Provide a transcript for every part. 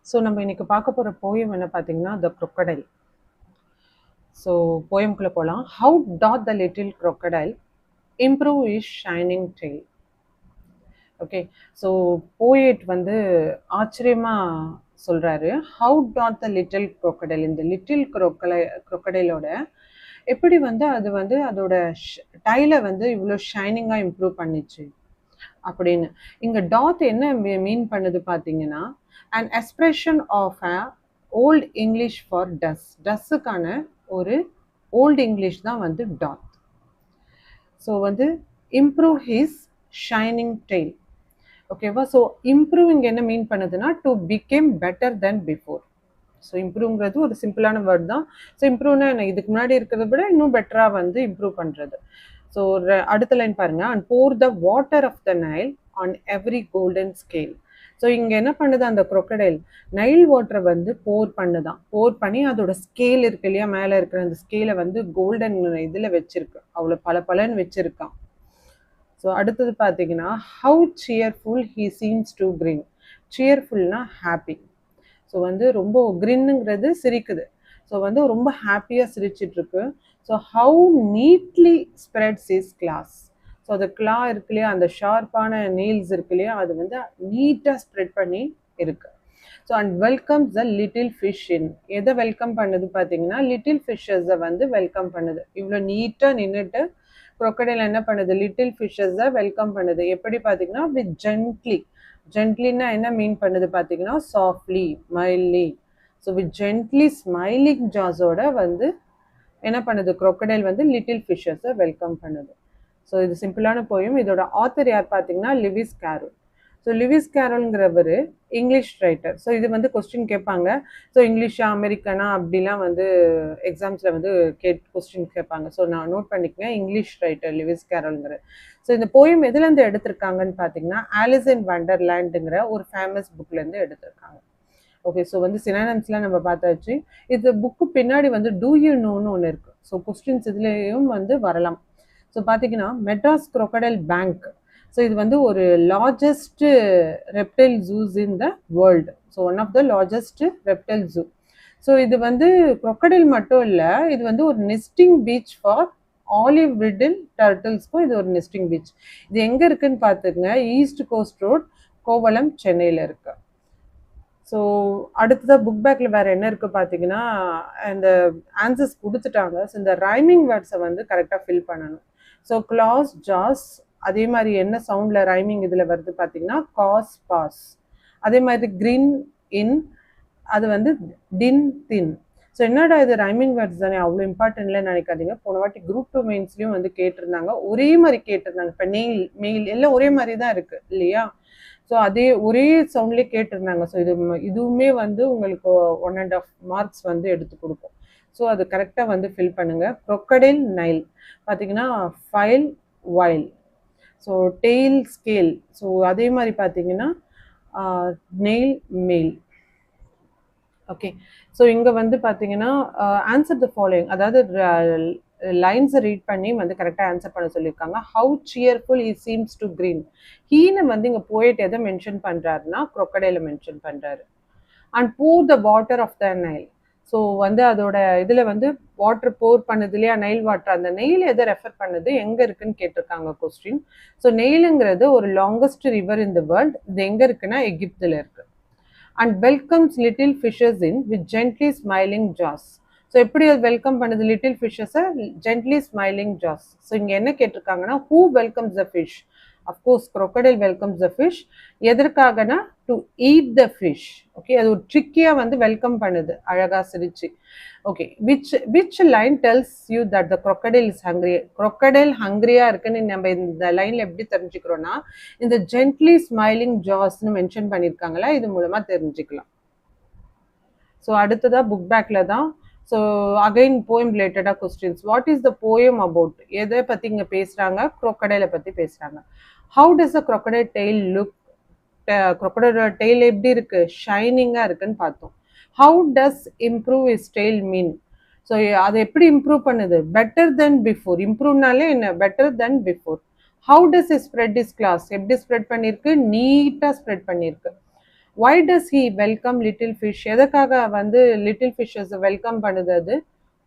So நம்ம இன்னைக்கு பார்க்க போகிற போயம் என்ன பார்த்தீங்கன்னா த crocodile. ஸோ போயம்குள்ளே போகலாம். How doth the little crocodile improve his shining tail. Okay, so poet வந்து ஆச்சரியமாக சொல்கிறாரு. How doth the little crocodile, இந்த லிட்டில் crocodileோட எப்படி வந்து அது வந்து அதோட டைலை வந்து இவ்வளோ ஷைனிங்காக இம்ப்ரூவ் பண்ணிச்சு அப்படின்னு. இங்க டாட் என்ன மீன் பண்ணுது பார்த்தீங்கன்னா, an expression of a old English for does. டஸ்ஸுக்கான ஒரு ஓல்ட் இங்கிலீஷ் தான் வந்து டாட். ஸோ வந்து இம்ப்ரூவ் ஹிஸ் ஷைனிங் டெய்ல். ஓகேவா? ஸோ இம்ப்ரூவிங் என்ன மீன் பண்ணுதுன்னா to become better than before. So இம்ப்ரூவ்ங்கிறது ஒரு சிம்பிளான வேர்ட் தான். ஸோ இம்ப்ரூவ்னா என்ன, இதுக்கு முன்னாடி இருக்கிறத விட இன்னும் பெட்டராக வந்து இம்ப்ரூவ் பண்ணுறது. ஸோ அடுத்த லைன் பாருங்க, and pour the water of the Nile on every golden scale. So இங்கே என்ன பண்ணுது அந்த crocodile, நைல் வாட்டரை வந்து போர் பண்ணுதான். போர் பண்ணி அதோட ஸ்கேல் இருக்கு இல்லையா, மேலே இருக்கிற அந்த ஸ்கேலை வந்து கோல்டன் இதில் வச்சிருக்கு, அவ்வளோ பலன்னு வச்சிருக்கான். ஸோ அடுத்தது பார்த்தீங்கன்னா, how cheerful he seems to grin. சியர்ஃபுல்னா ஹாப்பி. ஸோ வந்து ரொம்ப கிரின்னுங்கிறது சிரிக்குது. ஸோ வந்து ரொம்ப ஹாப்பியாக சிரிச்சிட்ருக்கு. So how neatly spreads his claws. So அந்த கிளா இருக்கு இல்லையா, அந்த ஷார்ப்பான நீல்ஸ் இருக்கு இல்லையா, அது வந்து நீட்டாக ஸ்ப்ரெட் பண்ணி இருக்கு. So and welcomes the little fish இன். எதை வெல்கம் பண்ணுது பார்த்தீங்கன்னா, லிட்டில் ஃபிஷ்ஷஸை வந்து வெல்கம் பண்ணுது. இவ்வளோ நீட்டாக நின்றுட்டு crocodile என்ன பண்ணுது, லிட்டில் ஃபிஷ்ஷஸை வெல்கம் பண்ணுது. எப்படி பார்த்தீங்கன்னா வித் ஜென்ட்லி. ஜென்ட்லின்னா என்ன மீன் பண்ணுது பார்த்தீங்கன்னா, softly, mildly. So with gently smiling ஜாஸோட வந்து என்ன பண்ணுது, crocodile வந்து லிட்டில் ஃபிஷ்ஷஸை வெல்கம் பண்ணுது. ஸோ இது சிம்பிளான போயும். இதோட ஆத்தர் யார் பார்த்தீங்கன்னா லிவிஸ் கேரோல். ஸோ லிவிஸ் கேரோல்ங்கிறவர் இங்கிலீஷ் ரைட்டர். ஸோ இது வந்து கொஸ்டின் கேட்பாங்க. ஸோ இங்கிலீஷா அமெரிக்கனா அப்படிலாம் வந்து எக்ஸாம்ஸில் வந்து கொஸ்டின் கேட்பாங்க. ஸோ நான் நோட் பண்ணிக்கங்க, இங்கிலீஷ் ரைட்டர் லிவிஸ் கேரோல்ங்கிற. ஸோ இந்த போயம் எதுலேருந்து எடுத்திருக்காங்கன்னு பார்த்தீங்கன்னா, ஆலிஸ் இன் வண்டர்லேண்டுங்கிற ஒரு ஃபேமஸ் புக்லேருந்து எடுத்திருக்காங்க. ஓகே, ஸோ வந்து சினானிம்ஸ்லாம் நம்ம பார்த்தாச்சு. இது புக்கு பின்னாடி வந்து டூ யூ நோன்னு ஒன்று இருக்குது. ஸோ கொஸ்டின்ஸ் இதுலேயும் வந்து வரலாம். ஸோ பார்த்தீங்கன்னா மெட்ராஸ் crocodile பேங்க். ஸோ இது வந்து ஒரு largest reptile zoos in the world. So one of the largest reptile zoo. So இது வந்து crocodile மட்டும் இல்லை, இது வந்து ஒரு nesting beach for olive ridley டர்ட்டில்ஸ்க்கும் இது ஒரு நெஸ்டிங் பீச். இது எங்கே இருக்குன்னு பார்த்துக்குங்க, ஈஸ்ட் கோஸ்ட் ரோட், கோவளம், சென்னையில் இருக்கு. ஸோ அடுத்ததாக புக் பேக்கில் வேறு என்ன இருக்குது பார்த்தீங்கன்னா, இந்த ஆன்சர்ஸ் கொடுத்துட்டாங்க. ஸோ இந்த ரைமிங் வேர்ட்ஸை வந்து கரெக்டாக ஃபில் பண்ணணும். ஸோ கிளாஸ், ஜாஸ், அதே மாதிரி என்ன சவுண்டில் ரைமிங் இதில் வருது பார்த்தீங்கன்னா காஸ், பாஸ். அதே மாதிரி கிரின், இன், அது வந்து டின், தின். ஸோ என்னடா இது ரைமிங் வேர்ட்ஸ் தானே, அவ்வளோ இம்பார்ட்டன்ட்ல நினைக்காதீங்க. போன வாட்டி குரூப் 2 மெயின்ஸ்லையும் வந்து கேட்டிருந்தாங்க, ஒரே மாதிரி கேட்டிருந்தாங்க. இப்போ நெயில், மெயில் எல்லாம் ஒரே மாதிரி தான் இருக்குது இல்லையா. ஸோ அதே ஒரே சவுண்ட்லேயே கேட்டிருந்தாங்க. ஸோ இதுவுமே வந்து உங்களுக்கு 1.5 மார்க்ஸ் வந்து எடுத்து கொடுக்கும். ஸோ அது கரெக்டாக வந்து ஃபில் பண்ணுங்கள். crocodile, நைல் பார்த்தீங்கன்னா file, while. So tail, scale. So அதே மாதிரி பார்த்தீங்கன்னா நெயில், மெயில். ஓகே, ஸோ இங்கே வந்து பார்த்தீங்கன்னா ஆன்சர் த ஃபாலோயிங், அதாவது லைன்ஸை ரீட் பண்ணி வந்து கரெக்டாக ஆன்சர் பண்ண சொல்லியிருக்காங்க. How cheerful he seems to grin. ஹீனை வந்து இங்கே போயிட்டு எதை மென்ஷன் பண்ணுறாருன்னா crocodile மென்ஷன் பண்ணுறாரு. And pour the water of the Nile. So வந்து அதோட இதில் வந்து வாட்டர் போர் பண்ணுது இல்லையா, நைல் வாட்டர். அந்த நெயில் எதை ரெஃபர் பண்ணுது, எங்கே இருக்குன்னு கேட்டிருக்காங்க கொஸ்டின். ஸோ நெயிலுங்கிறது ஒரு longest river in the world. இது எங்கே இருக்குன்னா எகிப்தில் இருக்கு. And welcomes little fishes in with gently smiling jaws. So எப்படி அது வெல்கம் பண்ணுது லிட்டில் ஃபிஷஸை, ஜென்ட்லி ஸ்மைலிங் ஜாஸ். ஸோ இங்கே என்ன கேட்டிருக்காங்கன்னா, who welcomes the fish. Of course crocodile welcomes the fish. எதற்காகனா to eat the fish. Okay, அது ஒரு ட்ரிக்கியாக வந்து வெல்கம் பண்ணுது, அழகாக சிரிச்சு. Okay, which line tells you that the crocodile is hungry. crocodile ஹங்க்ரியாக இருக்குன்னு நம்ம இந்த லைனில் எப்படி தெரிஞ்சுக்கிறோன்னா, இந்த ஜென்ட்லி ஸ்மைலிங் ஜாஸ்ன்னு மென்ஷன் பண்ணியிருக்காங்களா, இது மூலமாக தெரிஞ்சுக்கலாம். ஸோ அடுத்ததாக புக் பேக்கில் தான். ஸோ அகைன் போயம் ரிலேட்டடாக questions. What is the poem about, எதை பற்றி இங்கே பேசுகிறாங்க, crocodile பற்றி பேசுகிறாங்க. How does the crocodile tail look. crocodile tail எப்படி இருக்குது, ஷைனிங்காக இருக்குன்னு பார்த்தோம். How does improve his tail mean. So அதை எப்படி இம்ப்ரூவ் பண்ணுது, பெட்டர் தென் பிஃபோர். இம்ப்ரூவ்னாலே என்ன, better than before. How does his spread his claws, எப்படி ஸ்ப்ரெட் பண்ணியிருக்கு, நீட்டாக ஸ்ப்ரெட் பண்ணியிருக்கு. why does he welcome little fish? எதற்காக வந்து லிட்டில் ஃபிஷஸ் வெல்கம் பண்ணுது அது?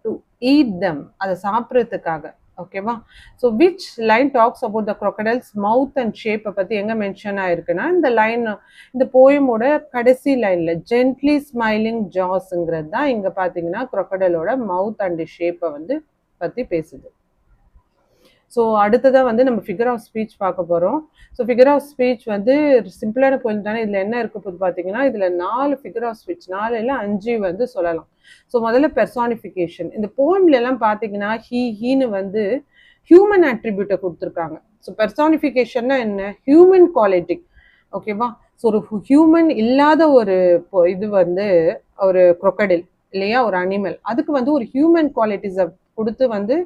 டு eat them, அதை சாப்பிட்றதுக்காக. ஓகேவா? So which line talks about the crocodile's mouth and ஷேப்பை பற்றி எங்கே மென்ஷன் ஆயிருக்குன்னா, இந்த லைன், இந்த போயமோட கடைசி லைனில் ஜென்ட்லி ஸ்மைலிங் ஜாஸ்ங்கிறது தான் இங்கே பார்த்தீங்கன்னா crocodileோட மவுத் அண்ட் ஷேப்பை வந்து பற்றி பேசுது. ஸோ அடுத்ததாக வந்து நம்ம ஃபிகர் ஆஃப் ஸ்பீச் பார்க்க போகிறோம். ஸோ ஃபிகர் ஆஃப் ஸ்பீச் வந்து சிம்பிளான போயிண்ட் தானே. இதில் என்ன இருக்க போது பார்த்தீங்கன்னா, இதில் 4 ஃபிகர் ஆஃப் ஸ்பீச், 4 இல்லை 5 வந்து சொல்லலாம். ஸோ முதல்ல பெர்சானிஃபிகேஷன். இந்த போயம்லாம் பார்த்தீங்கன்னா ஹீன்னு வந்து ஹியூமன் ஆட்ரிபியூட்டை கொடுத்துருக்காங்க. ஸோ பெர்சானிஃபிகேஷன்னா என்ன? Human quality. ஓகேவா? ஸோ ஒரு ஹியூமன் இல்லாத ஒரு இது வந்து ஒரு crocodile இல்லையா, ஒரு அனிமல், அதுக்கு வந்து ஒரு ஹியூமன் குவாலிட்டிஸை கொடுத்து வந்து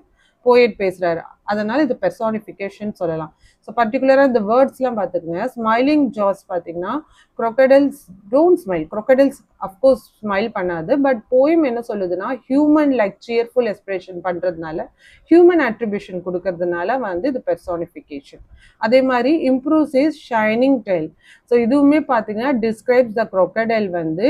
போயட் பேசுறாரு. அதனால இது பெர்சானிஃபிகேஷன் சொல்லலாம். ஸோ பர்டிகுலராக இந்த வேர்ட்ஸ்லாம் பார்த்துக்கோங்க. ஸ்மைலிங் ஜாஸ் பார்த்தீங்கன்னா crocodiles don't smile. crocodiles of course smile பண்ணாது. பட் போயம் என்ன சொல்லுதுன்னா, ஹியூமன் லைக் சியர்ஃபுல் எக்ஸ்பிரஷன் பண்ணுறதுனால, ஹியூமன் அட்ரிபியூஷன் கொடுக்கறதுனால வந்து இது பெர்சானிஃபிகேஷன். அதே மாதிரி improves is shining tail. So இதுவுமே பார்த்தீங்கன்னா டிஸ்கிரைப்ஸ் த crocodile வந்து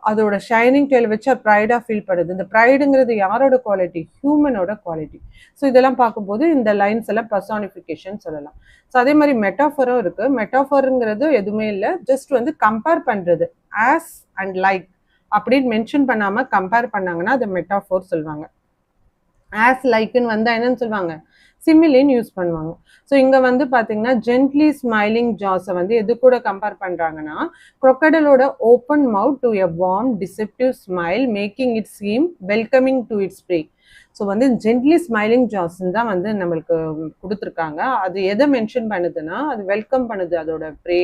அதோட ஷைனிங் டெயில் வச்சு ப்ரைடாக ஃபீல் பண்ணுது. இந்த ப்ரைடுங்கிறது யாரோட குவாலிட்டி? ஹியூமனோட குவாலிட்டி. ஸோ இதெல்லாம் பார்க்கும்போது இந்த லைன்ஸ் எல்லாம் பெர்சானிஃபிகேஷன் சொல்லலாம். ஸோ அதே மாதிரி மெட்டாஃபரும் இருக்குது. மெட்டாஃபருங்கிறது எதுவுமே இல்லை, ஜஸ்ட் வந்து கம்பேர் பண்ணுறது. ஆஸ் அண்ட் லைக் அப்படின்னு மென்ஷன் பண்ணாமல் கம்பேர் பண்ணாங்கன்னா அதை மெட்டாஃபோர் சொல்லுவாங்க. ஆஸ் லைக்குன்னு வந்தால் என்னன்னு சொல்லுவாங்க? சிமிலின்னு யூஸ் பண்ணுவாங்க. ஸோ இங்கே வந்து பார்த்தீங்கன்னா ஜென்ட்லி ஸ்மைலிங் ஜாஸை வந்து எது கூட கம்பேர் பண்ணுறாங்கன்னா, crocodileோட open mouth to a warm deceptive smile making it seem welcoming to its prey. So வந்து ஜென்ட்லி ஸ்மைலிங் ஜாஸ்ன்னு தான் வந்து நம்மளுக்கு கொடுத்துருக்காங்க. அது எதை மென்ஷன் பண்ணுதுன்னா, அது வெல்கம் பண்ணுது அதோட ப்ரே.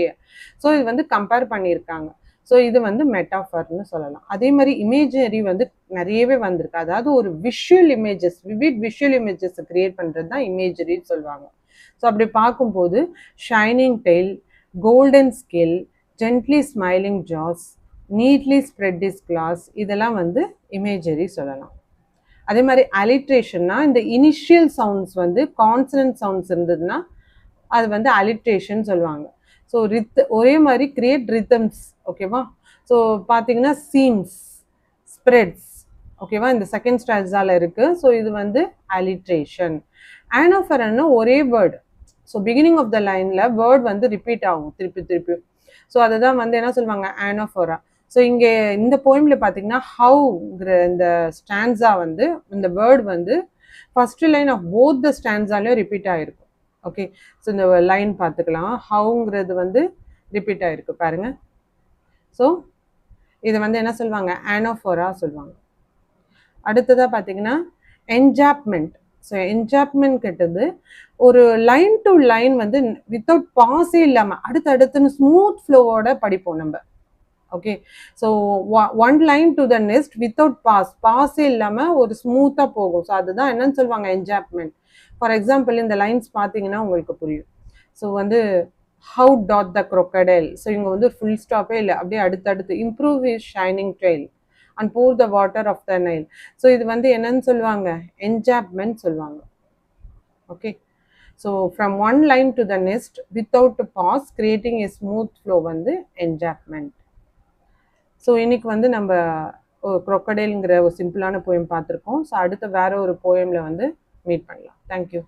ஸோ இது வந்து கம்பேர் பண்ணியிருக்காங்க. ஸோ இது வந்து மெட்டாஃபர்னு சொல்லலாம். அதே மாதிரி இமேஜரி வந்து நிறையவே வந்திருக்கு. அதாவது ஒரு விஷுவல் இமேஜஸ், விவிட் விஷுவல் இமேஜஸை கிரியேட் பண்ணுறது தான் இமேஜரின்னு சொல்லுவாங்க. ஸோ அப்படி பார்க்கும்போது shining tail, golden scale, gently smiling jaws, neatly spread his claws, இதெல்லாம் வந்து இமேஜரி சொல்லலாம். அதே மாதிரி அலிட்ரேஷன்னா, இந்த இனிஷியல் சவுண்ட்ஸ் வந்து கான்சனன்ட் சவுண்ட்ஸ் இருந்ததுன்னா அது வந்து அலிட்ரேஷன் சொல்லுவாங்க. ஸோ ஒரே மாதிரி கிரியேட் ரிதம்ஸ். ஓகேவா? ஸோ பார்த்தீங்கன்னா சீம்ஸ், ஸ்ப்ரெட்ஸ். ஓகேவா? இந்த செகண்ட் ஸ்டான்ஸால இருக்கு. ஸோ இது வந்து அலிட்ரேஷன். ஆனோஃபரன்னா ஒரே word. So beginning of the லைனில் வேர்ட் வந்து ரிப்பீட் ஆகும் திருப்பி. ஸோ அதை தான் வந்து என்ன சொல்லுவாங்க? ஆனோஃபரா. ஸோ இங்கே இந்த போயமில் பார்த்தீங்கன்னா ஹவுங்கிற இந்த ஸ்டான்ஸா வந்து இந்த வேர்ட் வந்து first line of both the ஸ்டான்ஸாலையும் ரிப்பீட் ஆகிருக்கும். ஓகே, ஸோ இந்த லைன் பார்த்துக்கலாம். ஹவுங்கிறது வந்து ரிப்பீட் ஆகிருக்கு பாருங்க. ஸோ இதை வந்து என்ன சொல்லுவாங்க? ஆனோஃபோரா சொல்லுவாங்க. அடுத்ததாக பார்த்தீங்கன்னா என்ஜாப்மெண்ட். ஸோ என்ஜாப்மெண்ட் கிட்டது ஒரு லைன் டு லைன் வந்து வித்தவுட் பாஸே இல்லாமல் அடுத்தடுத்துன்னு ஸ்மூத் ஃப்ளோவோட படிப்போம் நம்ம. Okay, so one line to the next without பாஸே இல்லாமல் ஒரு ஸ்மூத்தாக போகும். ஸோ அதுதான் என்னன்னு சொல்லுவாங்க? என்ஜாப்மெண்ட். ஃபார் எக்ஸாம்பிள் இந்த லைன்ஸ் பார்த்தீங்கன்னா உங்களுக்கு புரியும். ஸோ வந்து how doth the crocodile. So இங்கே வந்து ஃபுல் ஸ்டாப்பே இல்லை, அப்படியே அடுத்தடுத்து improve his shining tail and pour the water of the Nile. So இது வந்து என்னன்னு சொல்லுவாங்க? என்ஜாப்மெண்ட் சொல்லுவாங்க. Okay, so from one line to the next without pause creating a smooth flow வந்து என்ஜாப்மெண்ட். ஸோ இன்னைக்கு வந்து நம்ம crocodileங்கிற ஒரு சிம்பிளான போயம் பார்த்துருக்கோம். ஸோ அடுத்த வேற ஒரு போயமில் வந்து மீட் பண்ணலாம். தேங்க்யூ.